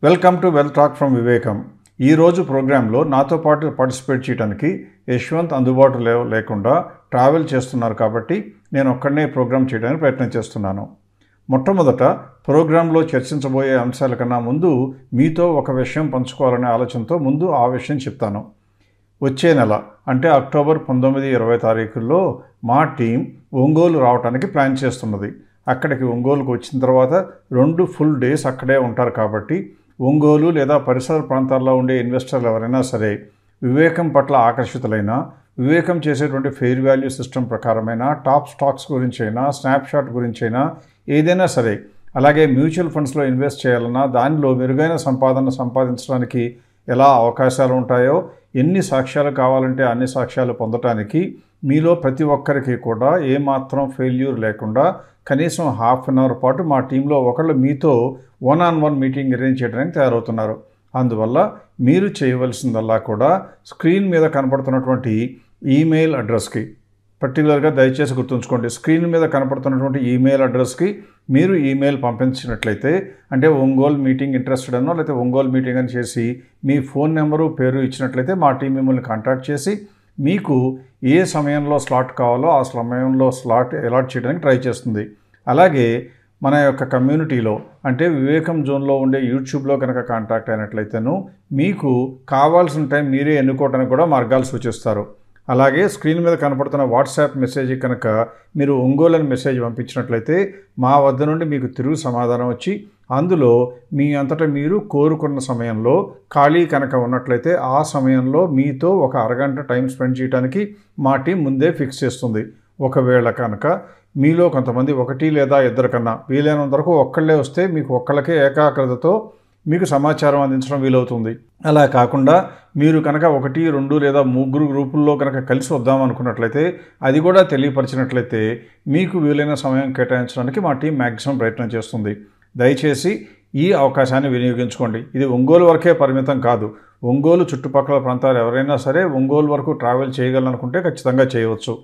Welcome to well talk from వివేకం. ఈరోజు ప్రోగ్రాంలో నాతో పాటు పార్టిసిపేట్ చేయడానికి యశ్వంత్ అందుబాటులో లేకుండా ట్రావెల్ చేస్తున్నారు కాబట్టి నేను ఒక్కడనే ప్రోగ్రాం చేయడానికి ప్రయత్నం చేస్తున్నాను. మొట్టమొదట ప్రోగ్రాంలో చర్చించబోయే అంశాల కన్నా ముందు మీతో ఒక విషయం పంచుకోవాలనే ఆలోచనతో ముందు ఆ విషయం చెప్తాను. వచ్చే నెల అంటే అక్టోబర్ 19-20 తారీఖుల్లో మా టీం ఒంగోలు రావడానికి ప్లాన్ చేస్తున్నది. అక్కడికి ఒంగోలుకు వచ్చిన తర్వాత 2 ఫుల్ డేస్ అక్కడే ఉంటారు కాబట్టి ఒంగోలు లేదా పరిసర ప్రాంతాల్లో ఉండే ఇన్వెస్టర్లు ఎవరైనా సరే వివేకం పట్ల ఆకర్షితులైన, వివేకం చేసేటువంటి ఫెయిర్ వాల్యూ సిస్టమ్ ప్రకారమైన టాప్ స్టాక్స్ గురించైనా, స్నాప్షాట్ గురించైనా ఏదైనా సరే, అలాగే మ్యూచువల్ ఫండ్స్లో ఇన్వెస్ట్ చేయాలన్నా దానిలో మెరుగైన సంపాదన సంపాదించడానికి ఎలా అవకాశాలు ఉంటాయో, ఎన్ని సాక్ష్యాలు కావాలంటే అన్ని సాక్ష్యాలు పొందటానికి మీలో ప్రతి ఒక్కరికి కూడా ఏమాత్రం ఫెయిల్యూర్ లేకుండా కనీసం హాఫ్ అన్ అవర్ పాటు మా టీంలో ఒకళ్ళు మీతో 1-on-1 మీటింగ్ అరేంజ్ చేయడానికి తయారవుతున్నారు. అందువల్ల మీరు చేయవలసిందల్లా కూడా స్క్రీన్ మీద కనపడుతున్నటువంటి ఈమెయిల్ అడ్రస్కి, పర్టికులర్గా దయచేసి గుర్తుంచుకోండి, స్క్రీన్ మీద కనపడుతున్నటువంటి ఈమెయిల్ అడ్రస్కి మీరు ఈమెయిల్ పంపించినట్లయితే, అంటే ఒంగోలు మీటింగ్ ఇంట్రెస్టెడ్ అనో లేకపోతే ఒంగోలు మీటింగ్ అని చేసి మీ ఫోన్ నెంబరు పేరు ఇచ్చినట్లయితే మా టీం మిమ్మల్ని కాంటాక్ట్ చేసి మీకు ఏ సమయంలో స్లాట్ కావాలో ఆ సమయంలో స్లాట్ అలాట్ చేయడానికి ట్రై చేస్తుంది. అలాగే మన యొక్క కమ్యూనిటీలో అంటే వివేకం జోన్లో ఉండే యూట్యూబ్లో కనుక కాంటాక్ట్ అయినట్లయితేను మీకు కావాల్సిన టైం మీరే ఎన్నుకోవడానికి కూడా మార్గాలు సూచిస్తారు. అలాగే స్క్రీన్ మీద కనపడుతున్న వాట్సాప్ మెసేజ్ కనుక మీరు ఒంగోలు అని మెసేజ్ పంపించినట్లయితే మా వద్ద నుండి మీకు తిరుగు సమాధానం వచ్చి అందులో మీ అంతటా మీరు కోరుకున్న సమయంలో ఖాళీ కనుక ఉన్నట్లయితే ఆ సమయంలో మీతో ఒక అరగంట టైం స్పెండ్ చేయడానికి మా టీం ముందే ఫిక్స్ చేస్తుంది. ఒకవేళ కనుక మీలో కొంతమంది 1 లేదా 2 కన్నా వీలైనంత వరకు ఒక్కళ్ళే వస్తే మీకు ఒక్కళ్ళకే ఏకాగ్రతతో మీకు సమాచారం అందించడం వీలవుతుంది. అలా కాకుండా మీరు కనుక 1, 2 లేదా 3 గ్రూపుల్లో కనుక కలిసి వద్దామనుకున్నట్లయితే అది కూడా తెలియపరిచినట్లయితే మీకు వీలైన సమయం కేటాయించడానికి మా టీం మ్యాక్సిమం ప్రయత్నం చేస్తుంది. దయచేసి ఈ అవకాశాన్ని వినియోగించుకోండి. ఇది ఒంగోలు వరకే పరిమితం కాదు. ఒంగోలు చుట్టుపక్కల ప్రాంతాలు ఎవరైనా సరే ఒంగోలు వరకు ట్రావెల్ చేయగలనుకుంటే ఖచ్చితంగా చేయవచ్చు.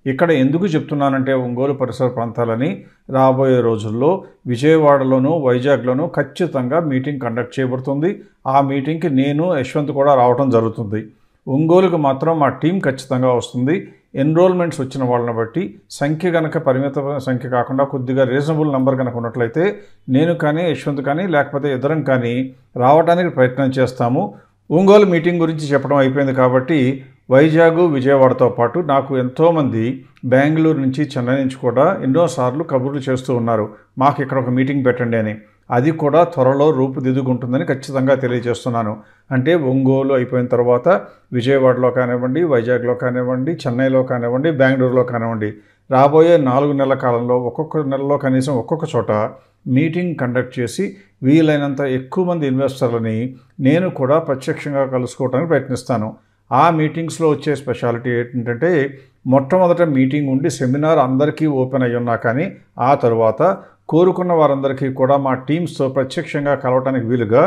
ఇక్కడ ఎందుకు చెప్తున్నానంటే ఒంగోలు పరిసర ప్రాంతాలని రాబోయే రోజుల్లో విజయవాడలోనూ వైజాగ్లోనూ ఖచ్చితంగా మీటింగ్ కండక్ట్ చేయబడుతుంది. ఆ మీటింగ్కి నేను యశ్వంత్ కూడా రావడం జరుగుతుంది. ఒంగోలుకు మాత్రం మా టీం ఖచ్చితంగా వస్తుంది. ఎన్రోల్మెంట్స్ వచ్చిన వాళ్ళని బట్టి సంఖ్య కనుక పరిమిత సంఖ్య కాకుండా కొద్దిగా రీజనబుల్ నెంబర్ కనుక ఉన్నట్లయితే నేను కానీ యశ్వంత్ కానీ లేకపోతే ఇద్దరం కానీ రావడానికి ప్రయత్నం చేస్తాము. ఒంగోలు మీటింగ్ గురించి చెప్పడం అయిపోయింది కాబట్టి వైజాగ్, విజయవాడతో పాటు నాకు ఎంతోమంది బెంగళూరు నుంచి, చెన్నై నుంచి కూడా ఎన్నోసార్లు కబుర్లు చేస్తూ ఉన్నారు, మాకు ఇక్కడ ఒక మీటింగ్ పెట్టండి అని. అది కూడా త్వరలో రూపుదిద్దుకుంటుందని ఖచ్చితంగా తెలియజేస్తున్నాను. అంటే ఒంగోలు అయిపోయిన తర్వాత విజయవాడలో కానివ్వండి, వైజాగ్లో కానివ్వండి, చెన్నైలో కానివ్వండి, బెంగళూరులో కానివ్వండి, రాబోయే 4 నెలల కాలంలో ఒక్కొక్క నెలలో కనీసం ఒక్కొక్క చోట మీటింగ్ కండక్ట్ చేసి వీలైనంత ఎక్కువ మంది ఇన్వెస్టర్లని నేను కూడా ప్రత్యక్షంగా కలుసుకోవడానికి ప్రయత్నిస్తాను. ఆ మీటింగ్స్లో వచ్చే స్పెషాలిటీ ఏంటంటే మొట్టమొదట మీటింగ్ ఉండి సెమినార్ అందరికీ ఓపెన్ అయ్యి ఉన్నా కానీ ఆ తరువాత కోరుకున్న వారందరికీ కూడా మా టీమ్స్తో ప్రత్యక్షంగా కలవటానికి వీలుగా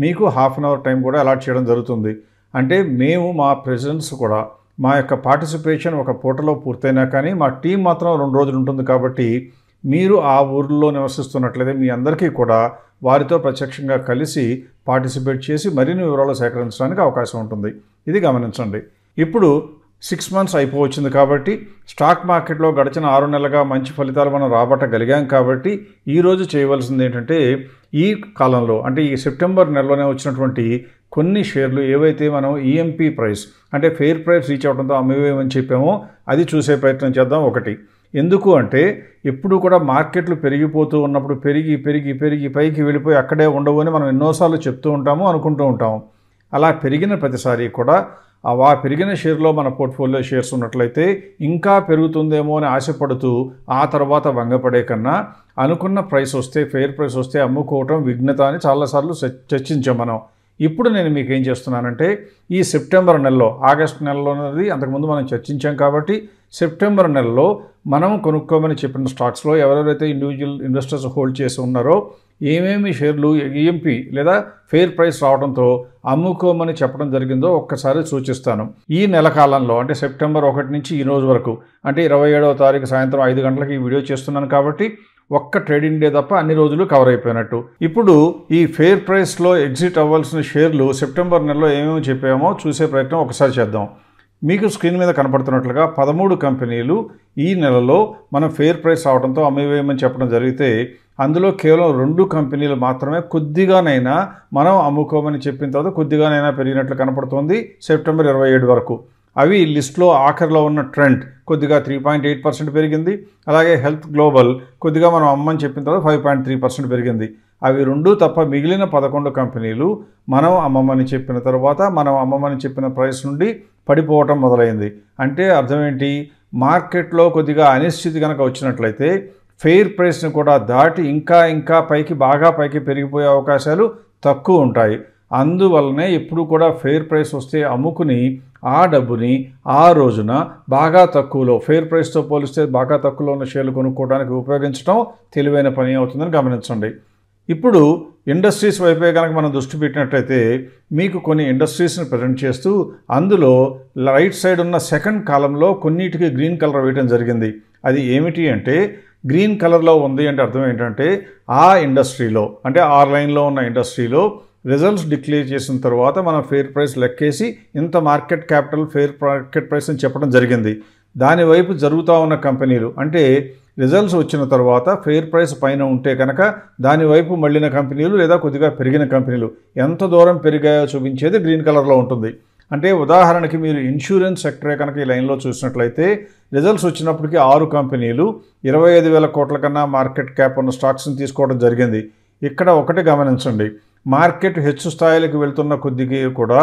మీకు హాఫ్ అన్ అవర్ టైం కూడా అలాట్ చేయడం జరుగుతుంది. అంటే మేము మా ప్రెజెన్స్ కూడా మా యొక్క పార్టిసిపేషన్ ఒక పూటలో పూర్తయినా కానీ మా టీం మాత్రం 2 రోజులు ఉంటుంది కాబట్టి మీరు ఆ ఊరిలో నివసిస్తున్నట్లయితే మీ అందరికీ కూడా వారితో ప్రత్యక్షంగా కలిసి పార్టిసిపేట్ చేసి మరిన్ని వివరాలు సేకరించడానికి అవకాశం ఉంటుంది. ఇది గమనించండి. ఇప్పుడు 6 మంత్స్ అయిపోవచ్చింది కాబట్టి స్టాక్ మార్కెట్లో గడిచిన 6 నెలలుగా మంచి ఫలితాలు మనం రాబట్టగలిగాం కాబట్టి ఈరోజు చేయవలసింది ఏంటంటే ఈ కాలంలో అంటే ఈ సెప్టెంబర్ నెలలోనే వచ్చినటువంటి కొన్ని షేర్లు ఏవైతే మనం ఈఎంపీ ప్రైస్ అంటే ఫెయిర్ ప్రైస్ రీచ్ అవడంతో అమ్మేమని చెప్పామో అది చూసే ప్రయత్నం చేద్దాం. ఒకటి ఎందుకు అంటే ఎప్పుడు కూడా మార్కెట్లు పెరిగిపోతూ ఉన్నప్పుడు పెరిగి పెరిగి పెరిగి పైకి వెళ్ళిపోయి అక్కడే ఉండవు అని మనం ఎన్నోసార్లు చెప్తూ ఉంటాము, అనుకుంటూ ఉంటాము. అలా పెరిగిన ప్రతిసారి కూడా ఆ పెరిగిన షేర్లో మన పోర్ట్ఫోలియో షేర్స్ ఉన్నట్లయితే ఇంకా పెరుగుతుందేమో అని ఆశపడుతూ ఆ తర్వాత వంగపడే కన్నా అనుకున్న ప్రైస్ వస్తే, ఫెయిర్ ప్రైస్ వస్తే అమ్ముకోవటం విఘ్నత అని చాలాసార్లు చర్చించాం మనం. ఇప్పుడు నేను మీకు ఏం చేస్తున్నానంటే ఈ సెప్టెంబర్ నెలలో, ఆగస్టు నెలలోనేది అంతకుముందు మనం చర్చించాం కాబట్టి సెప్టెంబర్ నెలలో మనం కొనుక్కోమని చెప్పిన స్టాక్స్లో ఎవరెవరైతే ఇండివిజువల్ ఇన్వెస్టర్స్ హోల్డ్ చేసి ఉన్నారో ఏమేమి షేర్లు ఈఎంపీ లేదా ఫెయిర్ ప్రైస్ రావడంతో అమ్ముకోమని చెప్పడం జరిగిందో ఒక్కసారి సూచిస్తాను. ఈ నెల కాలంలో అంటే సెప్టెంబర్ 1 నుంచి ఈ రోజు వరకు అంటే 27వ తారీఖు సాయంత్రం 5 గంటలకి ఈ వీడియో చేస్తున్నాను కాబట్టి ఒక్క ట్రేడింగ్ డే తప్ప అన్ని రోజులు కవర్ అయిపోయినట్టు. ఇప్పుడు ఈ ఫెయిర్ ప్రైస్లో ఎగ్జిట్ అవ్వాల్సిన షేర్లు సెప్టెంబర్ నెలలో ఏమేమి చెప్పామో చూసే ప్రయత్నం ఒకసారి చేద్దాం. మీకు స్క్రీన్ మీద కనపడుతున్నట్లుగా 13 కంపెనీలు ఈ నెలలో మనం ఫెయిర్ ప్రైస్ రావడంతో అమ్మివేయమని చెప్పడం జరిగితే అందులో కేవలం 2 కంపెనీలు మాత్రమే కొద్దిగానైనా మనం అమ్ముకోమని చెప్పిన తర్వాత కొద్దిగానైనా పెరిగినట్లు కనపడుతోంది సెప్టెంబర్ 27 వరకు. అవి లిస్ట్లో ఆఖరిలో ఉన్న ట్రెండ్ కొద్దిగా 3.8% పెరిగింది. అలాగే హెల్త్ గ్లోబల్ కొద్దిగా మనం అమ్మని చెప్పిన తర్వాత 5.3% పెరిగింది. అవి 2 తప్ప మిగిలిన 11 కంపెనీలు మనం అమ్మమని చెప్పిన తర్వాత మనం అమ్మమని చెప్పిన ప్రైస్ నుండి పడిపోవటం మొదలైంది. అంటే అర్థం ఏంటి? మార్కెట్లో కొద్దిగా అనిశ్చితి కనుక వచ్చినట్లయితే ఫెయిర్ ప్రైస్ని కూడా దాటి ఇంకా బాగా పైకి పెరిగిపోయే అవకాశాలు తక్కువ ఉంటాయి. అందువల్లనే ఎప్పుడు కూడా ఫెయిర్ ప్రైస్ వస్తే అమ్ముకుని ఆ డబ్బుని ఆ రోజున బాగా తక్కువలో, ఫెయిర్ ప్రైస్తో పోలిస్తే బాగా తక్కువలో ఉన్న షేర్లు కొనుక్కోవడానికి ఉపయోగించడం తెలివైన పని అవుతుందని గమనించండి. ఇప్పుడు ఇండస్ట్రీస్ వైపే కనుక మనం దృష్టి పెట్టినట్లయితే మీకు కొన్ని ఇండస్ట్రీస్ని ప్రజెంట్ చేస్తూ అందులో రైట్ సైడ్ ఉన్న సెకండ్ కాలంలో కొన్నిటికి గ్రీన్ కలర్ వేయడం జరిగింది. అది ఏమిటి అంటే గ్రీన్ కలర్లో ఉంది అంటే అర్థం ఏంటంటే ఆ ఇండస్ట్రీలో, అంటే ఆన్లైన్లో ఉన్న ఇండస్ట్రీలో రిజల్ట్స్ డిక్లేర్ చేసిన తర్వాత మనం ఫెయిర్ ప్రైస్ లెక్కేసి ఇంత market capital fair market price అని చెప్పడం జరిగింది. దాని వైపు జరుగుతూ ఉన్న కంపెనీలు, అంటే రిజల్ట్స్ వచ్చిన తర్వాత ఫెయిర్ ప్రైస్ పైన ఉంటే కనుక దానివైపు మళ్ళిన కంపెనీలు లేదా కొద్దిగా పెరిగిన కంపెనీలు ఎంత దూరం పెరిగాయో చూపించేది గ్రీన్ కలర్లో ఉంటుంది. అంటే ఉదాహరణకి మీరు ఇన్సూరెన్స్ సెక్టరే కనుక ఈ లైన్లో చూసినట్లయితే రిజల్ట్స్ వచ్చినప్పటికీ 6 కంపెనీలు 25,000 కోట్ల కన్నా మార్కెట్ క్యాప్ ఉన్న స్టాక్స్ని తీసుకోవడం జరిగింది. ఇక్కడ ఒకటి గమనించండి, మార్కెట్ హెచ్చు స్థాయిలకు వెళ్తున్న కొద్దిగా కూడా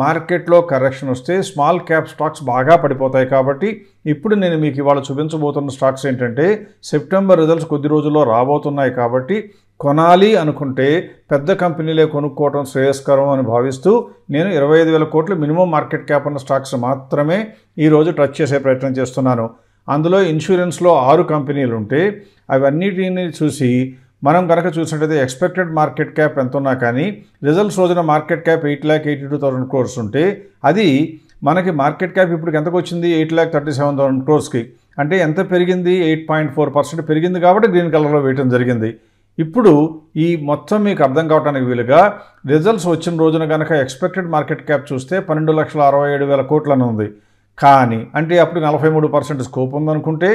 మార్కెట్లో కరెక్షన్ వస్తే స్మాల్ క్యాప్ స్టాక్స్ బాగా పడిపోతాయి. కాబట్టి ఇప్పుడు నేను మీకు ఇవాళ చూపించబోతున్న స్టాక్స్ ఏంటంటే సెప్టెంబర్ రిజల్ట్స్ కొద్ది రోజుల్లో రాబోతున్నాయి కాబట్టి కొనాలి అనుకుంటే పెద్ద కంపెనీలే కొనుక్కోవడం శ్రేయస్కరం అని భావిస్తూ నేను 25,000 కోట్ల మినిమం మార్కెట్ క్యాప్ ఉన్న స్టాక్స్ మాత్రమే ఈరోజు టచ్ చేసే ప్రయత్నం చేస్తున్నాను. అందులో ఇన్సూరెన్స్లో 6 కంపెనీలు ఉంటే అవన్నిటిని చూసి మనం కనుక చూసినట్లయితే ఎక్స్పెక్టెడ్ మార్కెట్ క్యాప్ ఎంత ఉన్నా కానీ రిజల్ట్స్ రోజున మార్కెట్ క్యాప్ 8,82,000 crores ఉంటే అది మనకి మార్కెట్ క్యాప్ ఇప్పుడు ఎంతకు వచ్చింది? 8,37,000 crores. అంటే ఎంత పెరిగింది? 8.4% పెరిగింది. కాబట్టి గ్రీన్ కలర్లో వేయటం జరిగింది. ఇప్పుడు ఈ మొత్తం మీకు అర్థం కావడానికి వీలుగా రిజల్ట్స్ వచ్చిన రోజున కనుక ఎక్స్పెక్టెడ్ మార్కెట్ క్యాప్ చూస్తే 12,67,000 కోట్లని ఉంది. కానీ అంటే అప్పుడు 43% స్కోప్ ఉందనుకుంటే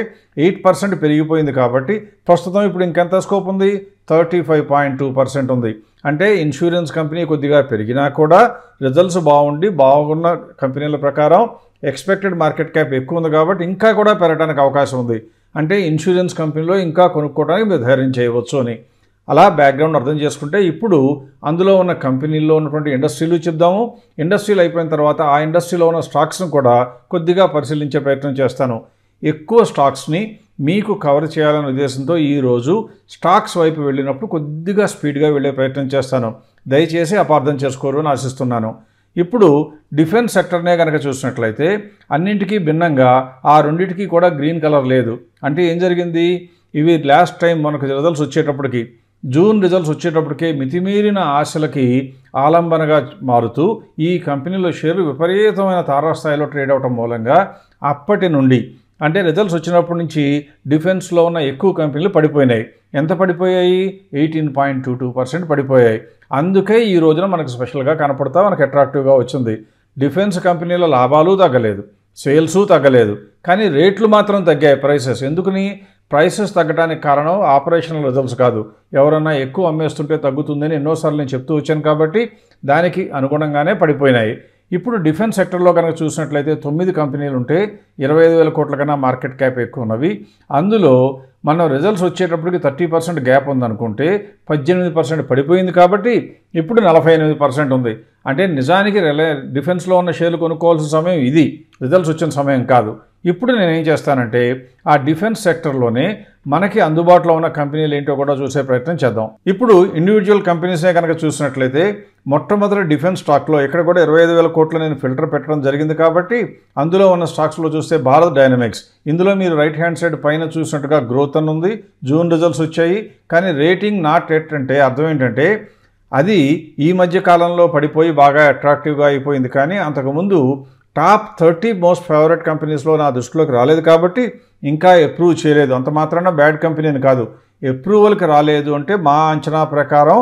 8% పెరిగిపోయింది. కాబట్టి ప్రస్తుతం ఇప్పుడు ఇంకెంత స్కోప్ ఉంది? 35.2% ఉంది. అంటే ఇన్సూరెన్స్ కంపెనీ కొద్దిగా పెరిగినా కూడా రిజల్ట్స్ బాగున్న కంపెనీల ప్రకారం ఎక్స్పెక్టెడ్ మార్కెట్ క్యాప్ ఎక్కువ ఉంది కాబట్టి ఇంకా కూడా పెరగడానికి అవకాశం ఉంది. అంటే ఇన్సూరెన్స్ కంపెనీలో ఇంకా కొనుక్కోవడానికి మీరు ధైర్యం చేయవచ్చు అని. అలా బ్యాక్గ్రౌండ్ అర్థం చేసుకుంటే ఇప్పుడు అందులో ఉన్న కంపెనీల్లో ఉన్నటువంటి ఇండస్ట్రీలు చెప్దాము. ఇండస్ట్రీలు అయిపోయిన తర్వాత ఆ ఇండస్ట్రీలో ఉన్న స్టాక్స్ను కూడా కొద్దిగా పరిశీలించే ప్రయత్నం చేస్తాను. ఎక్కువ స్టాక్స్ని మీకు కవర్ చేయాలనే ఉద్దేశంతో ఈరోజు స్టాక్స్ వైపు వెళ్ళినప్పుడు కొద్దిగా స్పీడ్గా వెళ్ళే ప్రయత్నం చేస్తాను. దయచేసి అపార్థం చేసుకోరు అని ఆశిస్తున్నాను. ఇప్పుడు డిఫెన్స్ సెక్టర్నే కనుక చూసినట్లయితే అన్నింటికీ భిన్నంగా ఆ రెండింటికి కూడా గ్రీన్ కలర్ లేదు. అంటే ఏం జరిగింది? ఇవి లాస్ట్ టైం మనకు రిజల్ట్స్ వచ్చేటప్పటికి జూన్ రిజల్ట్స్ వచ్చేటప్పటికే మితిమీరిన ఆశలకి ఆలంబనగా మారుతూ ఈ కంపెనీలో షేర్లు విపరీతమైన తారాస్థాయిలో ట్రేడ్ అవటం మూలంగా అప్పటి నుండి, అంటే రిజల్ట్స్ వచ్చినప్పటి నుంచి డిఫెన్స్లో ఉన్న ఎక్కువ కంపెనీలు పడిపోయినాయి. ఎంత పడిపోయాయి? 18.22% పడిపోయాయి. అందుకే ఈ రోజున మనకు స్పెషల్గా కనపడతా మనకు అట్రాక్టివ్గా వచ్చింది. డిఫెన్స్ కంపెనీల లాభాలు తగ్గలేదు, సేల్సు తగ్గలేదు, కానీ రేట్లు మాత్రం తగ్గాయి. ప్రైసెస్ ఎందుకని? ప్రైసెస్ తగ్గడానికి కారణం ఆపరేషనల్ రిజల్ట్స్ కాదు, ఎవరన్నా ఎక్కువ అమ్మేస్తుంటే తగ్గుతుందని ఎన్నోసార్లు నేను చెప్తూ వచ్చాను. కాబట్టి దానికి అనుగుణంగానే పడిపోయినాయి. ఇప్పుడు డిఫెన్స్ సెక్టర్లో కనుక చూసినట్లయితే 9 కంపెనీలు ఉంటే 25,000 కోట్ల కన్నా మార్కెట్ క్యాప్ ఎక్కువ ఉన్నవి. అందులో మనం రిజల్ట్స్ వచ్చేటప్పటికి 30% గ్యాప్ ఉందనుకుంటే 18% పడిపోయింది. కాబట్టి ఇప్పుడు 48% ఉంది. అంటే నిజానికి డిఫెన్స్లో ఉన్న షేర్లు కొనుక్కోవాల్సిన సమయం ఇది, రిజల్ట్స్ వచ్చిన సమయం కాదు. ఇప్పుడు నేనేం చేస్తానంటే ఆ డిఫెన్స్ సెక్టర్లోనే మనకి అందుబాటులో ఉన్న కంపెనీలు ఏంటో కూడా చూసే ప్రయత్నం చేద్దాం. ఇప్పుడు ఇండివిజువల్ కంపెనీస్నే కనుక చూసినట్లయితే మొట్టమొదటి డిఫెన్స్ స్టాక్లో ఇక్కడ కూడా 25,000 కోట్లు నేను ఫిల్టర్ పెట్టడం జరిగింది. కాబట్టి అందులో ఉన్న స్టాక్స్లో చూస్తే భారత్ డైనమిక్స్, ఇందులో మీరు రైట్ హ్యాండ్ సైడ్ పైన చూసినట్టుగా గ్రోత్ అని ఉంది. జూన్ రిజల్ట్స్ వచ్చాయి కానీ రేటింగ్ నాట్ ఎట్ అంటే అర్థం ఏంటంటే అది ఈ మధ్య కాలంలో పడిపోయి బాగా అట్రాక్టివ్గా అయిపోయింది. కానీ అంతకుముందు టాప్ 30 మోస్ట్ ఫేవరెట్ కంపెనీస్లో నా దృష్టిలోకి రాలేదు కాబట్టి ఇంకా అప్రూవ్ చేయలేదు. అంత మాత్రాన బ్యాడ్ కంపెనీ అని కాదు. అప్రూవల్కి రాలేదు అంటే మా అంచనా ప్రకారం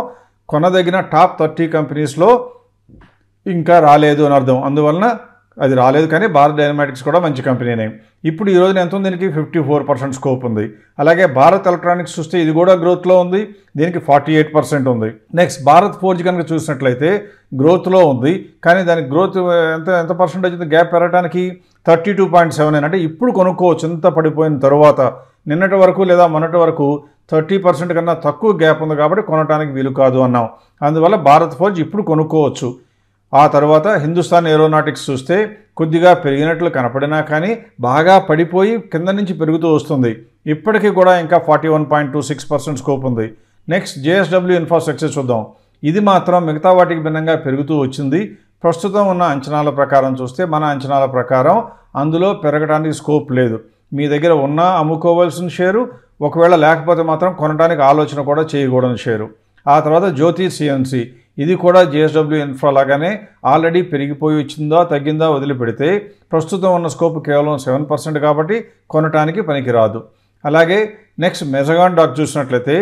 కొనదగిన టాప్ 30 కంపెనీస్లో ఇంకా రాలేదు అని అర్థం. అందువలన అది రాలేదు. కానీ భారత్ డైనమాటిక్స్ కూడా మంచి కంపెనీనే. ఇప్పుడు ఈ రోజున ఎంత ఉంది? దీనికి 54% స్కోప్ ఉంది. అలాగే భారత్ ఎలక్ట్రానిక్స్ చూస్తే ఇది కూడా గ్రోత్లో ఉంది, దీనికి 48% ఉంది. నెక్స్ట్ భారత్ ఫోర్జ్ కనుక చూసినట్లయితే గ్రోత్లో ఉంది, కానీ దానికి గ్రోత్ ఎంత పర్సెంటేజ్ ఉంది గ్యాప్ పెరగడానికి? 32.79. అంటే ఇప్పుడు కొనుక్కోవచ్చు ఎంత పడిపోయిన తర్వాత. నిన్నటి వరకు లేదా మొన్నటి వరకు 30% కన్నా తక్కువ గ్యాప్ ఉంది కాబట్టి కొనడానికి వీలు కాదు అన్నాం. అందువల్ల భారత్ ఫోర్జ్ ఇప్పుడు కొనుక్కోవచ్చు. ఆ తర్వాత హిందుస్థాన్ ఏరోనాటిక్స్ చూస్తే కొద్దిగా పెరిగినట్లు కనపడినా కానీ బాగా పడిపోయి కింద నుంచి పెరుగుతూ వస్తుంది. ఇప్పటికీ కూడా ఇంకా 41.26% స్కోప్ ఉంది. నెక్స్ట్ జేఎస్డబ్ల్యూ ఇన్ఫ్రాస్ట్రక్చర్ చూద్దాం. ఇది మాత్రం మిగతా వాటికి భిన్నంగా పెరుగుతూ వచ్చింది. ప్రస్తుతం ఉన్న అంచనాల ప్రకారం చూస్తే మన అంచనాల ప్రకారం అందులో పెరగడానికి స్కోప్ లేదు. మీ దగ్గర ఉన్న అమ్ముకోవాల్సిన షేరు, ఒకవేళ లేకపోతే మాత్రం కొనడానికి ఆలోచన కూడా చేయకూడని షేరు. ఆ తర్వాత జ్యోతి సిఎన్సి, ఇది కూడా జేఎస్డబ్ల్యూ ఇన్ఫ్రా లాగానే ఆల్రెడీ పెరిగిపోయి వచ్చిందా తగ్గిందా వదిలిపెడితే ప్రస్తుతం ఉన్న స్కోప్ కేవలం 7% కాబట్టి కొనటానికి పనికిరాదు. అలాగే నెక్స్ట్ మెజగాన్ డాక్ చూసినట్లయితే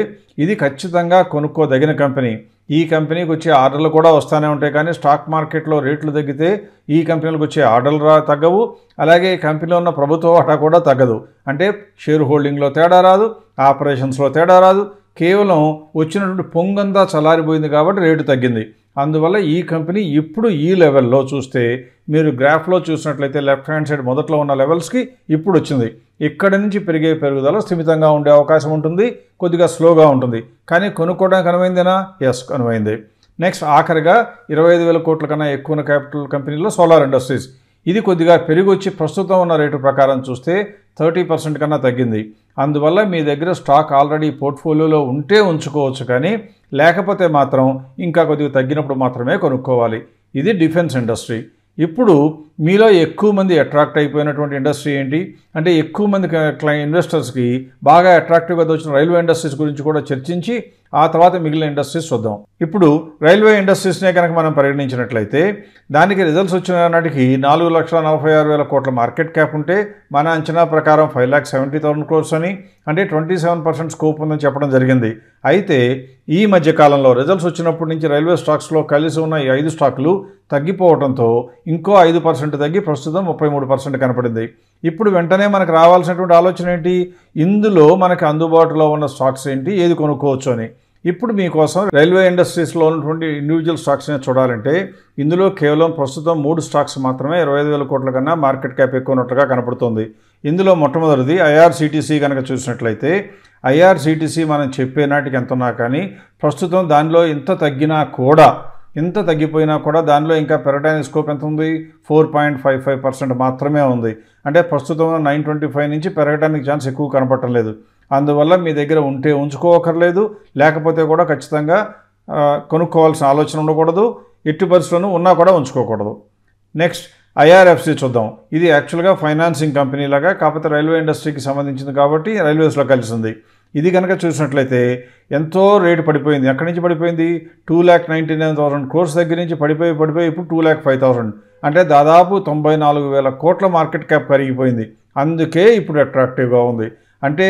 ఇది ఖచ్చితంగా కొనుక్కోదగిన కంపెనీ. ఈ కంపెనీకి వచ్చే ఆర్డర్లు కూడా వస్తూనే ఉంటాయి, కానీ స్టాక్ మార్కెట్లో రేట్లు తగ్గితే ఈ కంపెనీలకు వచ్చే ఆర్డర్లు తగ్గవు. అలాగే ఈ కంపెనీలో ఉన్న ప్రభుత్వ వాటా కూడా తగ్గదు. అంటే షేర్ హోల్డింగ్లో తేడా రాదు, ఆపరేషన్స్లో తేడా రాదు, కేవలం వచ్చినటువంటి పొంగంతా చల్లారిపోయింది కాబట్టి రేటు తగ్గింది. అందువల్ల ఈ కంపెనీ ఇప్పుడు ఈ లెవెల్లో చూస్తే మీరు గ్రాఫ్లో చూసినట్లయితే లెఫ్ట్ హ్యాండ్ సైడ్ మొదట్లో ఉన్న లెవెల్స్కి ఇప్పుడు వచ్చింది. ఇక్కడి నుంచి పెరిగే పెరుగుదల స్థిమితంగా ఉండే అవకాశం ఉంటుంది, కొద్దిగా స్లోగా ఉంటుంది. కానీ కొనుక్కోవడానికి అనువైందేనా? ఎస్, అనువైంది. నెక్స్ట్ ఆఖరిగా 25,000 కోట్ల కన్నా ఎక్కువ క్యాపిటల్ కంపెనీలో సోలార్ ఇండస్ట్రీస్, ఇది కొద్దిగా పెరిగి వచ్చి ప్రస్తుతం ఉన్న రేటు ప్రకారం చూస్తే 30% కన్నా తగ్గింది. అందువల్ల మీ దగ్గర స్టాక్ ఆల్రెడీ పోర్ట్ఫోలియోలో ఉంటే ఉంచుకోవచ్చు, కానీ లేకపోతే మాత్రం ఇంకా కొద్దిగా తగ్గినప్పుడు మాత్రమే కొనుక్కోవాలి. ఇది డిఫెన్స్ ఇండస్ట్రీ. ఇప్పుడు మీలో ఎక్కువ మంది అట్రాక్ట్ అయిపోయినటువంటి ఇండస్ట్రీ ఏంటి అంటే ఎక్కువ మంది ఇన్వెస్టర్స్కి బాగా అట్రాక్టివ్గా వచ్చిన రైల్వే ఇండస్ట్రీస్ గురించి కూడా చర్చించి ఆ తర్వాత మిగిలిన ఇండస్ట్రీస్ చూద్దాం. ఇప్పుడు రైల్వే ఇండస్ట్రీస్నే కనుక మనం పరిగణించినట్లయితే దానికి రిజల్ట్స్ వచ్చిన నాటికి 4,46,000 కోట్ల మార్కెట్ క్యాప్ ఉంటే మన అంచనా ప్రకారం 5,70,000 crores అని, అంటే 27% స్కోప్ ఉందని చెప్పడం జరిగింది. అయితే ఈ మధ్యకాలంలో రిజల్ట్స్ వచ్చినప్పటి నుంచి రైల్వే స్టాక్స్లో కలిసి ఉన్న ఈ 5 స్టాకులు తగ్గిపోవడంతో ఇంకో 5% తగ్గి ప్రస్తుతం 33% కనపడింది. ఇప్పుడు వెంటనే మనకు రావాల్సినటువంటి ఆలోచన ఏంటి? ఇందులో మనకి అందుబాటులో ఉన్న స్టాక్స్ ఏంటి, ఏది కొనుక్కోవచ్చు అని. ఇప్పుడు మీకోసం రైల్వే ఇండస్ట్రీస్లో ఉన్నటువంటి ఇండివిజువల్ స్టాక్స్ని చూడాలంటే ఇందులో కేవలం ప్రస్తుతం 3 స్టాక్స్ మాత్రమే 25,000 కోట్ల కన్నా మార్కెట్ క్యాప్ ఎక్కువ ఉన్నట్లుగా కనపడుతుంది. ఇందులో మొట్టమొదటిది ఐఆర్సీటీసీ కనుక చూసినట్లయితే ఐఆర్సీటీసీ మనం చెప్పే నాటికి ఎంత ఉన్నా కానీ ప్రస్తుతం దానిలో ఇంత తగ్గిపోయినా కూడా దానిలో ఇంకా పెరగడానికి స్కోప్ ఎంత ఉంది? 4.55% మాత్రమే ఉంది. అంటే ప్రస్తుతం 925 నుంచి పెరగడానికి ఛాన్స్ ఎక్కువ కనపడటం లేదు. అందువల్ల మీ దగ్గర ఉంటే ఉంచుకోకర్లేదు, లేకపోతే కూడా ఖచ్చితంగా కొనుక్కోవాల్సిన ఆలోచన ఉండకూడదు, ఎట్టి పరిస్థితుల్లోనూ ఉన్నా కూడా ఉంచుకోకూడదు. నెక్స్ట్ ఐఆర్ఎఫ్సి చూద్దాం. ఇది యాక్చువల్గా ఫైనాన్సింగ్ కంపెనీ లాగా, కాకపోతే రైల్వే ఇండస్ట్రీకి సంబంధించింది కాబట్టి రైల్వేస్లో కలిసింది. ఇది కనుక చూసినట్లయితే ఎంతో రేటు పడిపోయింది. ఎక్కడి నుంచి పడిపోయింది? 2,99,000 crores దగ్గర నుంచి పడిపోయి ఇప్పుడు 2,05,000, అంటే దాదాపు 94,000 కోట్ల మార్కెట్ క్యాప్ కరిగిపోయింది. అందుకే ఇప్పుడు అట్రాక్టివ్గా ఉంది. అంటే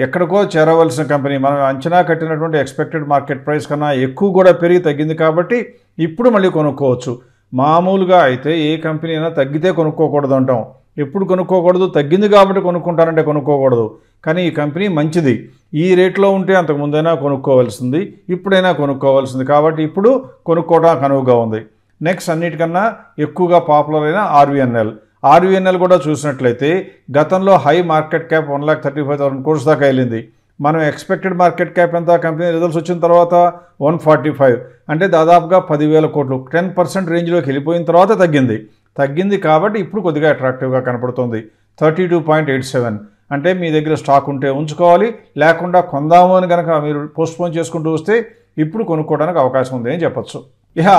ఎక్కడికో చేరవలసిన కంపెనీ మనం అంచనా కట్టినటువంటి ఎక్స్పెక్టెడ్ మార్కెట్ ప్రైస్ కన్నా ఎక్కువ కూడా పెరిగి తగ్గింది కాబట్టి ఇప్పుడు మళ్ళీ కొనుక్కోవచ్చు. మామూలుగా అయితే ఏ కంపెనీ అయినా తగ్గితే కొనుక్కోకూడదు అంటాం. ఎప్పుడు కొనుక్కోకూడదు? తగ్గింది కాబట్టి కొనుక్కుంటానంటే కొనుక్కోకూడదు. కానీ ఈ కంపెనీ మంచిది, ఈ రేట్లో ఉంటే అంతకుముందైనా కొనుక్కోవాల్సింది, ఇప్పుడైనా కొనుక్కోవాల్సింది, కాబట్టి ఇప్పుడు కొనుక్కోవడానికి అనువుగా ఉంది. నెక్స్ట్ అన్నిటికన్నా ఎక్కువగా పాపులర్ అయిన ఆర్వీఎన్ఎల్ కూడా చూసినట్లయితే గతంలో హై మార్కెట్ క్యాప్ 1,35,000 crores దాకా వెళ్ళింది. మనం ఎక్స్పెక్టెడ్ మార్కెట్ క్యాప్ ఎంత కంపెనీ రిజల్ట్స్ వచ్చిన తర్వాత 145, అంటే దాదాపుగా 10,000 కోట్లు 10% రేంజ్లోకి వెళ్ళిపోయిన తర్వాత తగ్గింది కాబట్టి ఇప్పుడు కొద్దిగా అట్రాక్టివ్గా కనపడుతుంది. 32.87, అంటే మీ దగ్గర స్టాక్ ఉంటే ఉంచుకోవాలి, లేకుండా కొందాము అని కనుక మీరు పోస్ట్పోన్ చేసుకుంటూ వస్తే ఇప్పుడు కొనుక్కోవడానికి అవకాశం ఉంది అని చెప్పచ్చు.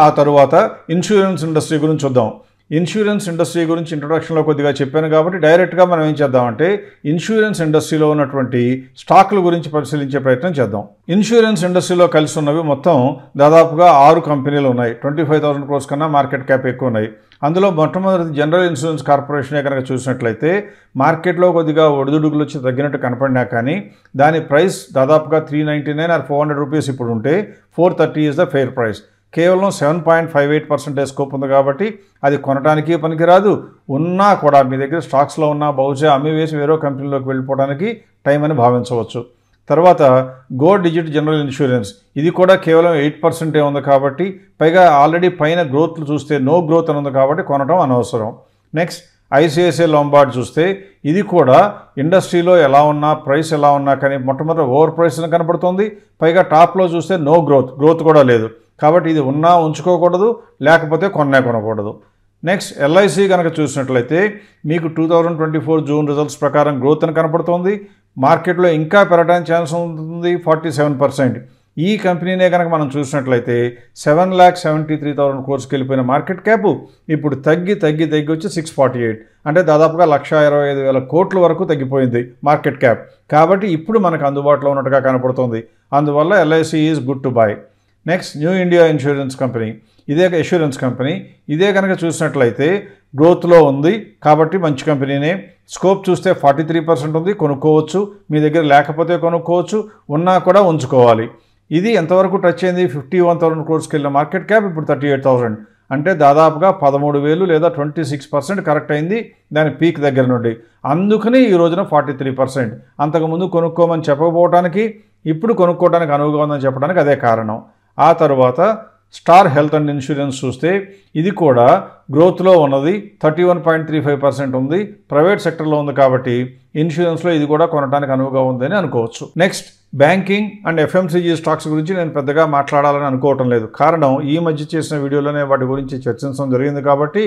ఆ తరువాత ఇన్సూరెన్స్ ఇండస్ట్రీ గురించి చూద్దాం. ఇన్సూరెన్స్ ఇండస్ట్రీ గురించి ఇంట్రొడక్షన్లో కొద్దిగా చెప్పాను కాబట్టి డైరెక్ట్గా మనం ఏం చేద్దామంటే ఇన్సూరెన్స్ ఇండస్ట్రీలో ఉన్నటువంటి స్టాకుల గురించి పరిశీలించే ప్రయత్నం చేద్దాం. ఇన్సూరెన్స్ ఇండస్ట్రీలో కలిసి ఉన్నవి మొత్తం దాదాపుగా 6 కంపెనీలు ఉన్నాయి. 25,000 crores కన్నా మార్కెట్ క్యాప్ ఎక్కువ ఉన్నాయి. అందులో మొట్టమొదటి జనరల్ ఇన్సూరెన్స్ కార్పొరేషనే కనుక చూసినట్లయితే మార్కెట్లో కొద్దిగా ఒడిదుడుకులు వచ్చి తగ్గినట్టు కనపడినా కానీ దాని ప్రైస్ దాదాపుగా 399 or 400 రూపీస్ ఇప్పుడు ఉంటే 430 ఈజ్ ద ఫెయిర్ ప్రైస్. కేవలం 7.58% స్కోప్ ఉంది కాబట్టి అది కొనడానికి పనికిరాదు. ఉన్నా కూడా మీ దగ్గర స్టాక్స్లో ఉన్న బహుశా అమ్మి వేసి వేరే కంపెనీలోకి వెళ్ళిపోవడానికి టైం అని భావించవచ్చు. తర్వాత గో డిజిట్ జనరల్ ఇన్సూరెన్స్, ఇది కూడా కేవలం 8% ఉంది కాబట్టి, పైగా ఆల్రెడీ పైన గ్రోత్లు చూస్తే నో గ్రోత్ అని ఉంది కాబట్టి కొనడం అనవసరం. నెక్స్ట్ ఐసిఐసిఐ లాంబార్డ్ చూస్తే ఇది కూడా ఇండస్ట్రీలో ఎలా ఉన్నా ప్రైస్ ఎలా ఉన్నా కానీ మొట్టమొదటి ఓవర్ ప్రైస్ కనపడుతుంది. పైగా టాప్లో చూస్తే నో గ్రోత్ కూడా లేదు. కాబట్టి ఇది ఉన్నా ఉంచుకోకూడదు, లేకపోతే కొనకూడదు. నెక్స్ట్ ఎల్ఐసి కనుక చూసినట్లయితే మీకు 2024 జూన్ రిజల్ట్స్ ప్రకారం గ్రోత్ అని కనపడుతుంది. మార్కెట్లో ఇంకా పెరగడానికి ఛాన్స్ ఉంటుంది 47%. ఈ కంపెనీనే కనుక మనం చూసినట్లయితే 7,73,000 crores వెళ్ళిపోయిన మార్కెట్ క్యాప్ ఇప్పుడు తగ్గి వచ్చి 648, అంటే దాదాపుగా 1,25,000 కోట్ల వరకు తగ్గిపోయింది మార్కెట్ క్యాప్. కాబట్టి ఇప్పుడు మనకు అందుబాటులో ఉన్నట్టుగా కనపడుతుంది. అందువల్ల LIC is good to buy. Next new India insurance company, ఇదే కనుక చూసినట్లయితే గ్రోత్లో ఉంది కాబట్టి మంచి కంపెనీనే. స్కోప్ చూస్తే 43% ఉంది, కొనుక్కోవచ్చు. మీ దగ్గర లేకపోతే కొనుక్కోవచ్చు, ఉన్నా కూడా ఉంచుకోవాలి. ఇది ఎంతవరకు టచ్ అయింది? 51,000 crores వెళ్ళిన మార్కెట్ క్యాప్ ఇప్పుడు 38,000, అంటే దాదాపుగా 13,000 లేదా 26% కరెక్ట్ అయింది దాని పీక్ దగ్గర నుండి. అందుకని ఈ రోజున 43%. అంతకుముందు కొనుక్కోమని చెప్పకపోవడానికి ఇప్పుడు కొనుక్కోవడానికి అనువుగా ఉందని చెప్పడానికి అదే కారణం. ఆ తర్వాత స్టార్ హెల్త్ అండ్ ఇన్సూరెన్స్ చూస్తే ఇది కూడా గ్రోత్లో ఉన్నది, 31.35% ఉంది. ప్రైవేట్ సెక్టర్లో ఉంది కాబట్టి ఇన్సూరెన్స్లో ఇది కూడా కొనడానికి అనువుగా ఉందని అనుకోవచ్చు. Next banking and FMCG stocks గురించి నేను పెద్దగా మాట్లాడాలని అనుకోవటం లేదు. కారణం ఈ మధ్య చేసిన వీడియోలోనే వాటి గురించి చర్చించడం జరిగింది కాబట్టి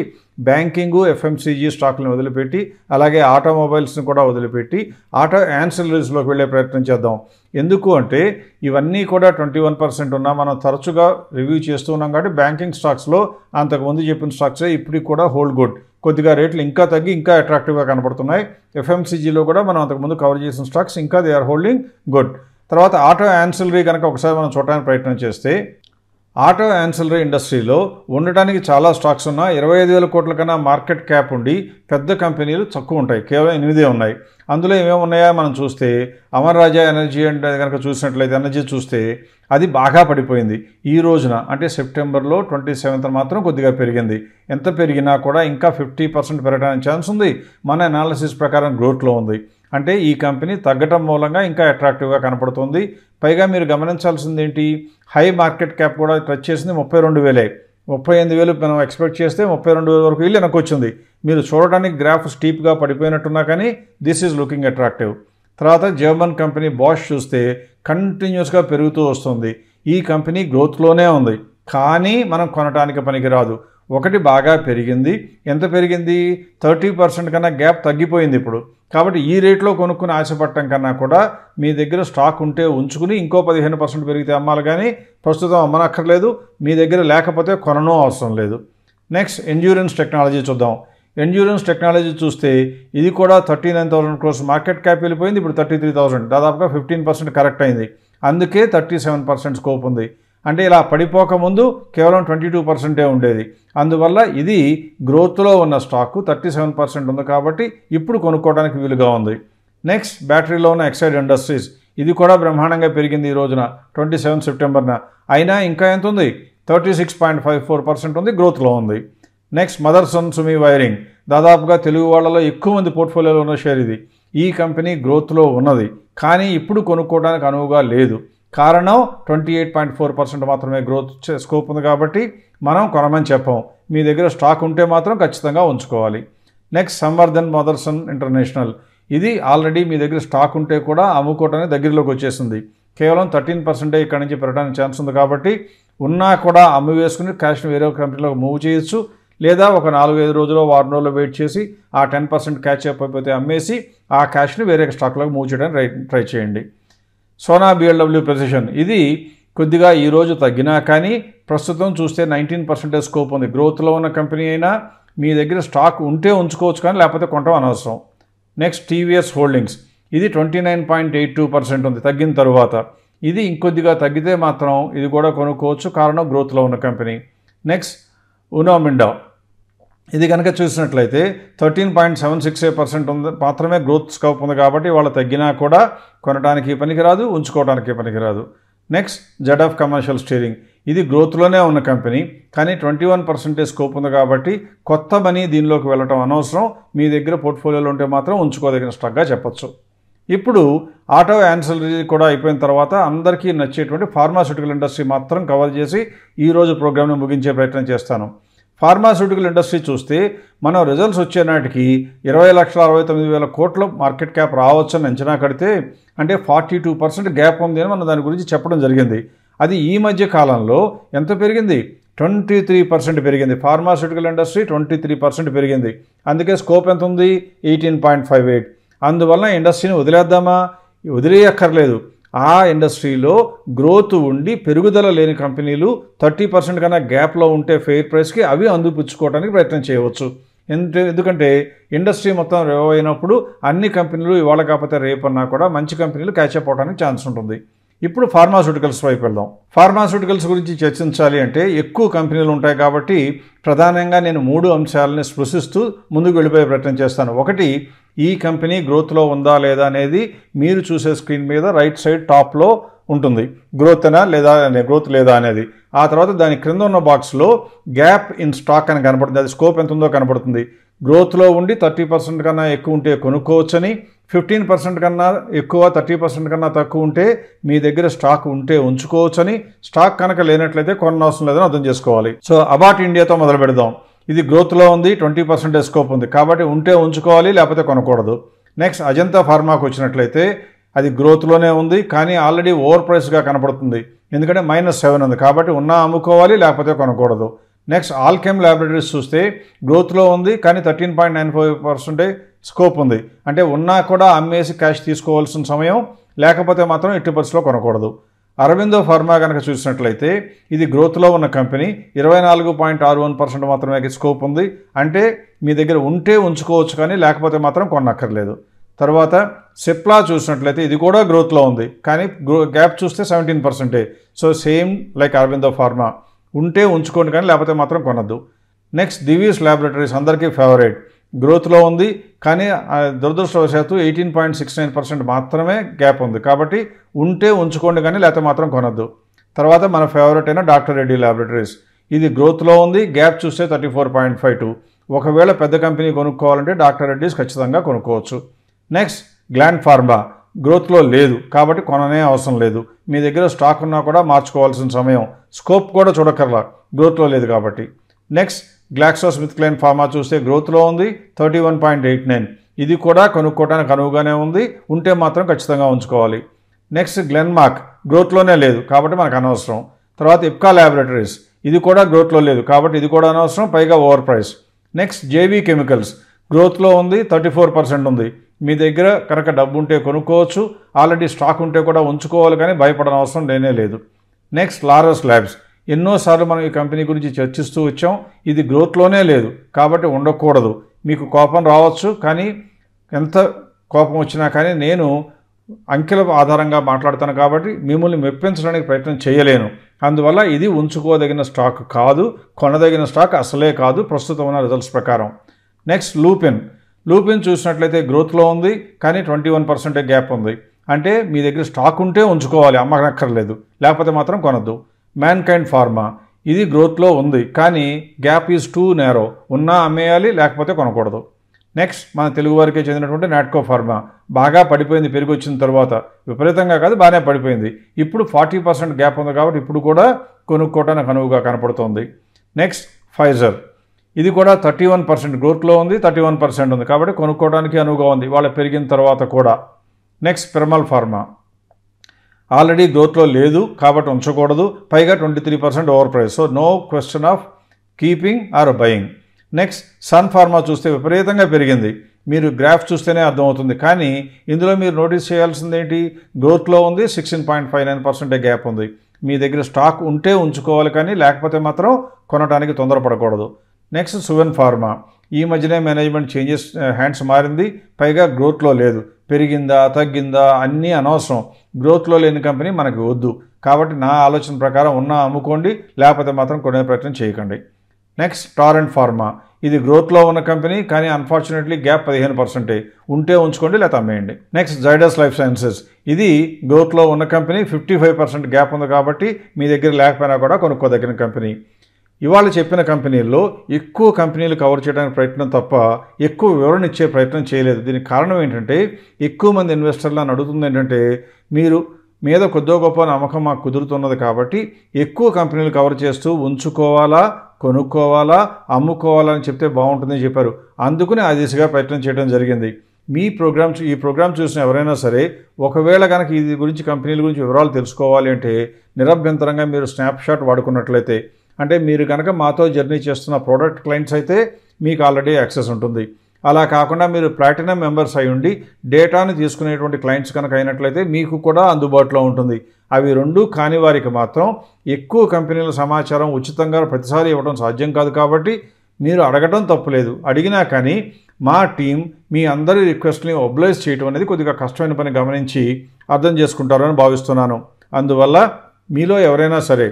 బ్యాంకింగ్ ఎఫ్ఎంసీజీ స్టాక్లను వదిలిపెట్టి అలాగే ఆటోమొబైల్స్ని కూడా వదిలిపెట్టి ఆటో యాన్సిలరీస్లోకి వెళ్ళే ప్రయత్నం చేద్దాం. ఎందుకు అంటే ఇవన్నీ కూడా 21% ఉన్నా మనం తరచుగా రివ్యూ చేస్తూ ఉన్నాం కాబట్టి బ్యాంకింగ్ స్టాక్స్లో అంతకుముందు చెప్పిన స్టాక్సే ఇప్పటికి కూడా హోల్డ్ గుడ్. కొద్దిగా రేట్లు ఇంకా తగ్గి ఇంకా అట్రాక్టివ్గా కనపడుతున్నాయి. ఎఫ్ఎంసీజీలో కూడా మనం అంతకుముందు కవర్ చేసిన స్టాక్స్ ఇంకా దే ఆర్ హోల్డింగ్ గుడ్. తర్వాత ఆటో యాన్సిలరీ కనుక ఒకసారి మనం చూడడానికి ప్రయత్నం చేస్తే ఆటో యాన్సిలరీ ఇండస్ట్రీలో ఉండటానికి చాలా స్టాక్స్ ఉన్నా 25,000 కోట్ల కన్నా మార్కెట్ క్యాప్ ఉండి పెద్ద కంపెనీలు తక్కువ ఉంటాయి, కేవలం 8 ఉన్నాయి. అందులో ఏమేమి ఉన్నాయో మనం చూస్తే అమర్ రాజా ఎనర్జీ అంటే కనుక చూసినట్లయితే ఎనర్జీ చూస్తే అది బాగా పడిపోయింది. ఈ రోజున అంటే సెప్టెంబర్లో 27th మాత్రం కొద్దిగా పెరిగింది. ఎంత పెరిగినా కూడా ఇంకా 50% పెరగడానికి ఛాన్స్ ఉంది. మన అనాలిసిస్ ప్రకారం గ్రోత్లో ఉంది. అంటే ఈ కంపెనీ తగ్గటం మూలంగా ఇంకా అట్రాక్టివ్గా కనపడుతుంది. పైగా మీరు గమనించాల్సింది ఏంటి, హై మార్కెట్ క్యాప్ కూడా టచ్ చేసింది 32,000. 38,000 మనం ఎక్స్పెక్ట్ చేస్తే 32,000 వరకు వెళ్ళి వెనకొచ్చింది. మీరు చూడడానికి గ్రాఫ్ స్టీప్గా పడిపోయినట్టున్నా కానీ దిస్ ఈజ్ లుకింగ్ అట్రాక్టివ్. తర్వాత జర్మన్ కంపెనీ బాష్ చూస్తే కంటిన్యూస్గా పెరుగుతూ వస్తుంది. ఈ కంపెనీ గ్రోత్లోనే ఉంది కానీ మనం కొనడానికి పనికిరాదు. ఒకటి బాగా పెరిగింది, ఎంత పెరిగింది? 30% కన్నా గ్యాప్ తగ్గిపోయింది ఇప్పుడు. కాబట్టి ఈ రేట్లో కొనుక్కుని ఆశపడటం కన్నా కూడా మీ దగ్గర స్టాక్ ఉంటే ఉంచుకుని ఇంకో 15% పెరిగితే అమ్మాలి కానీ ప్రస్తుతం అమ్మనక్కర్లేదు. మీ దగ్గర లేకపోతే కొననో అవసరం లేదు. నెక్స్ట్ ఎండ్యూరెన్స్ టెక్నాలజీ చూద్దాం. ఎండ్యూరెన్స్ టెక్నాలజీ చూస్తే ఇది కూడా 39,000 crores మార్కెట్ క్యాప్ వెళ్ళిపోయింది, ఇప్పుడు 33,000, దాదాపుగా 15% కరెక్ట్ అయింది. అందుకే 37% స్కోప్ ఉంది. అంటే ఇలా పడిపోకముందు కేవలం 22% ఉండేది. అందువల్ల ఇది గ్రోత్లో ఉన్న స్టాకు 37% ఉంది కాబట్టి ఇప్పుడు కొనుక్కోవడానికి వీలుగా ఉంది. నెక్స్ట్ బ్యాటరీలో ఉన్న ఎక్సైడ్ ఇండస్ట్రీస్, ఇది కూడా బ్రహ్మాండంగా పెరిగింది ఈ రోజున 27 సెప్టెంబర్న. అయినా ఇంకా ఎంత ఉంది? 36.54% ఉంది, గ్రోత్లో ఉంది. నెక్స్ట్ మదర్సన్ సుమి వైరింగ్, దాదాపుగా తెలుగు వాళ్ళలో ఎక్కువ మంది పోర్ట్ఫోలియోలో ఉన్న షేర్ ఇది. ఈ కంపెనీ గ్రోత్లో ఉన్నది కానీ ఇప్పుడు కొనుక్కోవడానికి అనువుగా లేదు. కారణం 28.4% మాత్రమే గ్రోత్ స్కోప్ ఉంది కాబట్టి మనం కొనమని చెప్పాం. మీ దగ్గర స్టాక్ ఉంటే మాత్రం ఖచ్చితంగా ఉంచుకోవాలి. నెక్స్ట్ సంవర్ధన్ మదర్సన్ ఇంటర్నేషనల్, ఇది ఆల్రెడీ మీ దగ్గర స్టాక్ ఉంటే కూడా అమ్ముకోవడానికి దగ్గరలోకి వచ్చేసింది. కేవలం 13% ఇక్కడి నుంచి పెరగడానికి ఛాన్స్ ఉంది కాబట్టి ఉన్నా కూడా అమ్ము వేసుకుని క్యాష్ని వేరే కంపెనీలోకి మూవ్ చేయొచ్చు. లేదా ఒక 4-5 రోజులు వారం రోజులు వెయిట్ చేసి ఆ 10% క్యాచ్ అప్ అయిపోతే అమ్మేసి ఆ క్యాష్ని వేరే స్టాక్లోకి మూవ్ చేయడానికి ట్రై చేయండి. సోనా బిఎల్డబ్ల్యూ ప్రెసిషన్, ఇది కొద్దిగా ఈరోజు తగ్గినా కానీ ప్రస్తుతం చూస్తే 19% స్కోప్ ఉంది. గ్రోత్లో ఉన్న కంపెనీ అయినా మీ దగ్గర స్టాక్ ఉంటే ఉంచుకోవచ్చు కానీ లేకపోతే కొనడం అనవసరం. నెక్స్ట్ టీవీఎస్ హోల్డింగ్స్, ఇది 29.82% ఉంది తగ్గిన తరువాత. ఇది ఇంకొద్దిగా తగ్గితే మాత్రం ఇది కూడా కొనుక్కోవచ్చు, కారణం గ్రోత్లో ఉన్న కంపెనీ. నెక్స్ట్ ఉనో మిండా, ఇది కనుక చూసినట్లయితే 13.76% ఉంది మాత్రమే గ్రోత్ స్కోప్ ఉంది కాబట్టి వాళ్ళు తగ్గినా కూడా కొనడానికి పనికిరాదు, ఉంచుకోవడానికి పనికిరాదు. నెక్స్ట్ జెడ్ఎఫ్ కమర్షియల్ స్టీరింగ్, ఇది గ్రోత్లోనే ఉన్న కంపెనీ కానీ 21% స్కోప్ ఉంది కాబట్టి కొత్త మనీ దీనిలోకి వెళ్ళటం అనవసరం. మీ దగ్గర పోర్ట్ఫోలియోలో ఉంటే మాత్రం ఉంచుకోదగిన స్టాక్గా చెప్పచ్చు. ఇప్పుడు ఆటో యాన్సిలరీ కూడా అయిపోయిన తర్వాత అందరికీ నచ్చేటువంటి ఫార్మాస్యూటికల్ ఇండస్ట్రీ మాత్రం కవర్ చేసి ఈరోజు ప్రోగ్రామ్ని ముగించే ప్రయత్నం చేస్తాను. ఫార్మాస్యూటికల్ ఇండస్ట్రీ చూస్తే మనం రిజల్ట్స్ వచ్చే నాటికి 20,69,000 కోట్ల మార్కెట్ క్యాప్ రావచ్చని అంచనా కడితే అంటే 42% గ్యాప్ ఉంది అని మనం దాని గురించి చెప్పడం జరిగింది. అది ఈ మధ్య కాలంలో ఎంత పెరిగింది? 23% పెరిగింది. ఫార్మాస్యూటికల్ ఇండస్ట్రీ 23% పెరిగింది. అందుకే స్కోప్ ఎంత ఉంది? 18.58. అందువల్ల ఇండస్ట్రీని వదిలేద్దామా? వదిలేయక్కర్లేదు. ఆ ఇండస్ట్రీలో గ్రోత్ ఉండి పెరుగుదల లేని కంపెనీలు 30% కన్నా గ్యాప్లో ఉంటే ఫెయిర్ ప్రైస్కి అవి అందిపుచ్చుకోవడానికి ప్రయత్నం చేయవచ్చు. ఎందుకంటే ఇండస్ట్రీ మొత్తం రేవ్ అయినప్పుడు అన్ని కంపెనీలు ఇవాళ కాకపోతే రేపన్నా కూడా మంచి కంపెనీలు క్యాచప్ అవడానికి ఛాన్స్ ఉంటుంది. ఇప్పుడు ఫార్మాస్యూటికల్స్ వైపు వెళ్దాం. ఫార్మాస్యూటికల్స్ గురించి చర్చించాలి అంటే ఎక్కువ కంపెనీలు ఉంటాయి కాబట్టి ప్రధానంగా నేను 3 అంశాలని స్పృశిస్తూ ముందుకు వెళ్ళిపోయే ప్రయత్నం చేస్తాను. ఒకటి, ఈ కంపెనీ గ్రోత్లో ఉందా లేదా అనేది మీరు చూసే స్క్రీన్ మీద రైట్ సైడ్ టాప్లో ఉంటుంది. గ్రోత్ లేదా అనేది. ఆ తర్వాత దాని క్రింద ఉన్న బాక్స్లో గ్యాప్ ఇన్ స్టాక్ అని కనబడుతుంది. అది స్కోప్ ఎంత ఉందో కనబడుతుంది. గ్రోత్లో ఉండి 30% కన్నా ఎక్కువ ఉంటే కొనుక్కోవచ్చని, 15% కన్నా ఎక్కువ 30% కన్నా తక్కువ ఉంటే మీ దగ్గర స్టాక్ ఉంటే ఉంచుకోవచ్చని, స్టాక్ కనుక లేనట్లయితే కొనవసరం లేదని అర్థం చేసుకోవాలి. సో అబాట్ ఇండియాతో మొదలు పెడదాం. ఇది గ్రోత్లో ఉంది, 20% స్కోప్ ఉంది కాబట్టి ఉంటే ఉంచుకోవాలి, లేకపోతే కొనకూడదు. నెక్స్ట్ అజంతా ఫార్మాకు వచ్చినట్లయితే అది గ్రోత్లోనే ఉంది కానీ ఆల్రెడీ ఓవర్ ప్రైస్గా కనపడుతుంది. ఎందుకంటే -7 ఉంది కాబట్టి ఉన్నా అమ్ముకోవాలి, లేకపోతే కొనకూడదు. నెక్స్ట్ ఆల్కెమ్ ల్యాబొరేటరీస్ చూస్తే గ్రోత్లో ఉంది కానీ 13.95% స్కోప్ ఉంది. అంటే ఉన్నా కూడా అమ్మేసి క్యాష్ తీసుకోవాల్సిన సమయం, లేకపోతే మాత్రం ఎట్టి పరిస్థితిలో కొనకూడదు. అరవిందో ఫార్మా కనుక చూసినట్లయితే ఇది గ్రోత్లో ఉన్న కంపెనీ, 24.61% మాత్రమే స్కోప్ ఉంది. అంటే మీ దగ్గర ఉంటే ఉంచుకోవచ్చు కానీ లేకపోతే మాత్రం కొనక్కర్లేదు. తర్వాత సిప్లా చూసినట్లయితే ఇది కూడా గ్రోత్లో ఉంది కానీ గ్యాప్ చూస్తే 17%. So same like Aurobindo pharma, ఉంటే ఉంచుకోండి కానీ లేకపోతే మాత్రం కొనద్దు. నెక్స్ట్ దివీస్ ల్యాబొరేటరీస్ అందరికీ ఫేవరెట్, గ్రోత్లో ఉంది కానీ దురదృష్టవశాత్తు 18.69% మాత్రమే గ్యాప్ ఉంది కాబట్టి ఉంటే ఉంచుకోండి కానీ లేకపోతే మాత్రం కొనద్దు. తర్వాత మన ఫేవరెట్ అయిన డాక్టర్ రెడ్డి ల్యాబొరేటరీస్, ఇది గ్రోత్లో ఉంది, గ్యాప్ చూస్తే 34.52. ఒకవేళ పెద్ద కంపెనీ కొనుక్కోవాలంటే డాక్టర్ రెడ్డిస్ ఖచ్చితంగా కొనుక్కోవచ్చు. నెక్స్ట్ గ్లాండ్ ఫార్మా, గ్రోత్లో లేదు కాబట్టి కొననే అవసరం లేదు. మీ దగ్గర స్టాక్ ఉన్నా కూడా మార్చుకోవాల్సిన సమయం, స్కోప్ కూడా చూడక్కర్లా, గ్రోత్లో లేదు కాబట్టి. నెక్స్ట్ గ్లాక్సోస్మిత్క్లైన్ ఫార్మా చూస్తే గ్రోత్లో ఉంది, 31.89. ఇది కూడా కొనుక్కోవడానికి అనువుగానే ఉంది, ఉంటే మాత్రం ఖచ్చితంగా ఉంచుకోవాలి. నెక్స్ట్ గ్లెన్మార్క్, గ్రోత్లోనే లేదు కాబట్టి మనకు అనవసరం. తర్వాత ఇప్కా ల్యాబొరేటరీస్, ఇది కూడా గ్రోత్లో లేదు కాబట్టి ఇది కూడా అనవసరం, పైగా over price. Next JV chemicals, గ్రోత్లో ఉంది, 34% ఉంది. మీ దగ్గర కనుక డబ్బు ఉంటే కొనుక్కోవచ్చు, ఆల్రెడీ స్టాక్ ఉంటే కూడా ఉంచుకోవాలి కానీ భయపడని అవసరం లేనే లేదు. నెక్స్ట్ లారస్ ల్యాబ్స్, ఎన్నోసార్లు మనం ఈ కంపెనీ గురించి చర్చిస్తూ వచ్చాం. ఇది గ్రోత్లోనే లేదు కాబట్టి ఉండకూడదు. మీకు కోపం రావచ్చు కానీ ఎంత కోపం వచ్చినా కానీ నేను అంకెల ఆధారంగా మాట్లాడతాను కాబట్టి మిమ్మల్ని మెప్పించడానికి ప్రయత్నం చేయలేను. అందువల్ల ఇది ఉంచుకోదగిన స్టాక్ కాదు, కొనదగిన స్టాక్ అసలే కాదు ప్రస్తుతం ఉన్న రిజల్ట్స్ ప్రకారం. నెక్స్ట్ లూపిన్ చూసినట్లయితే గ్రోత్లో ఉంది కానీ 21% గ్యాప్ ఉంది. అంటే మీ దగ్గర స్టాక్ ఉంటే ఉంచుకోవాలి, అమ్మకక్కర్లేదు, లేకపోతే మాత్రం కొనద్దు. మ్యాన్కైండ్ ఫార్మా, ఇది గ్రోత్లో ఉంది కానీ గ్యాప్ ఈజ్ టూ నేరో, ఉన్నా అమ్మేయాలి, లేకపోతే కొనకూడదు. నెక్స్ట్ మన తెలుగు వారికే చెందినటువంటి నాట్కో ఫార్మా, బాగా పడిపోయింది పెరిగి వచ్చిన తర్వాత, విపరీతంగా కాదు బాగానే పడిపోయింది. ఇప్పుడు 40% గ్యాప్ ఉంది కాబట్టి ఇప్పుడు కూడా కొనుక్కోవడానికి అనువుగా కనపడుతోంది. నెక్స్ట్ ఫైజర్, ఇది కూడా 31% గ్రోత్లో ఉంది, 31% ఉంది కాబట్టి కొనుక్కోవడానికి అనువుగా ఉంది వాళ్ళ పెరిగిన తర్వాత కూడా. నెక్స్ట్ పిరమల్ ఫార్మా, ఆల్రెడీ గ్రోత్లో లేదు కాబట్టి ఉంచకూడదు, పైగా 23% over price. So no question of keeping or buying. Next Sun pharma చూస్తే విపరీతంగా పెరిగింది, మీరు గ్రాఫ్ చూస్తేనే అర్థమవుతుంది. కానీ ఇందులో మీరు నోటీస్ చేయాల్సింది ఏంటి? గ్రోత్లో ఉంది, 16.59% గ్యాప్ ఉంది. మీ దగ్గర స్టాక్ ఉంటే ఉంచుకోవాలి కానీ లేకపోతే మాత్రం కొనడానికి తొందరపడకూడదు. Next Suven pharma. ఈ మధ్యనే మేనేజ్మెంట్ చేంజెస్, హ్యాండ్స్ మారింది, పైగా గ్రోత్లో లేదు. పెరిగిందా తగ్గిందా అన్నీ అనవసరం. గ్రోత్లో లేని కంపెనీ మనకి వద్దు. కాబట్టి నా ఆలోచన ప్రకారం ఉన్నా అమ్ముకోండి, లేకపోతే మాత్రం కొనే ప్రయత్నం చేయకండి. Next torrent pharma. ఇది గ్రోత్లో ఉన్న కంపెనీ, కానీ అన్ఫార్చునేట్లీ గ్యాప్ 15%. ఉంటే ఉంచుకోండి, లేకపోతే అమ్మేయండి. Next Zydus life sciences. ఇది గ్రోత్లో ఉన్న కంపెనీ, 55% గ్యాప్ ఉంది కాబట్టి మీ దగ్గర లేకపోయినా కూడా కొనుక్కోదగిన కంపెనీ. ఇవాళ చెప్పిన కంపెనీల్లో ఎక్కువ కంపెనీలు కవర్ చేయడానికి ప్రయత్నం తప్ప ఎక్కువ వివరణ ఇచ్చే ప్రయత్నం చేయలేదు. దీనికి కారణం ఏంటంటే ఎక్కువ మంది ఇన్వెస్టర్లు అని అడుగుతుంది ఏంటంటే మీరు మీద కొద్దో గొప్ప నమ్మకం మాకు కుదురుతున్నది కాబట్టి ఎక్కువ కంపెనీలు కవర్ చేస్తూ ఉంచుకోవాలా, కొనుక్కోవాలా, అమ్ముకోవాలా అని చెప్తే బాగుంటుందని చెప్పారు. అందుకని ఆ దిశగా ప్రయత్నం చేయడం జరిగింది. ఈ ప్రోగ్రామ్ చూసిన ఎవరైనా సరే ఒకవేళ కనుక ఇది గురించి కంపెనీల గురించి వివరాలు తెలుసుకోవాలి అంటే నిరభ్యంతరంగా మీరు స్నాప్షాట్ వాడుకున్నట్లయితే, అంటే మీరు కనుక మాతో జర్నీ చేస్తున్న ప్రోడక్ట్ క్లయింట్స్ అయితే మీకు ఆల్రెడీ యాక్సెస్ ఉంటుంది. అలా కాకుండా మీరు ప్లాటినం మెంబర్స్ అయి ఉండి డేటాను తీసుకునేటువంటి క్లయింట్స్ కనుక అయినట్లయితే మీకు కూడా అందుబాటులో ఉంటుంది. అవి రెండు కాని వారికి మాత్రం ఎక్కువ కంపెనీల సమాచారం ఉచితంగా ప్రతిసారి ఇవ్వడం సాధ్యం కాదు. కాబట్టి మీరు అడగడం తప్పులేదు. అడిగినా కానీ మా టీం మీ అందరి రిక్వెస్ట్ని ఒబ్లైజ్ చేయడం అనేది కొద్దిగా కష్టమైన పని గమనించి అర్థం చేసుకుంటారని భావిస్తున్నాను. అందువల్ల మీలో ఎవరైనా సరే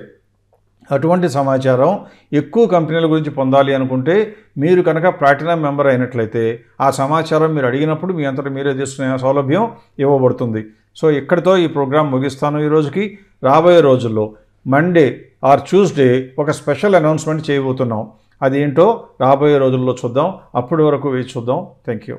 అటువంటి సమాచారం ఎక్కువ కంపెనీల గురించి పొందాలి అనుకుంటే మీరు కనుక ప్లాటినం మెంబర్ అయినట్లయితే ఆ సమాచారం మీరు అడిగినప్పుడు మీ అంతటా మీరే తీసుకునే సౌలభ్యం ఇవ్వబడుతుంది. సో ఇక్కడితో ఈ ప్రోగ్రాం ముగిస్తాను. ఈ రోజుకి రాబోయే రోజుల్లో మండే ఆర్ ట్యూస్డే ఒక స్పెషల్ అనౌన్స్మెంట్ చేయబోతున్నాం. అదేంటో రాబోయే రోజుల్లో చూద్దాం. అప్పటి వరకు వేచి చూద్దాం. Thank you.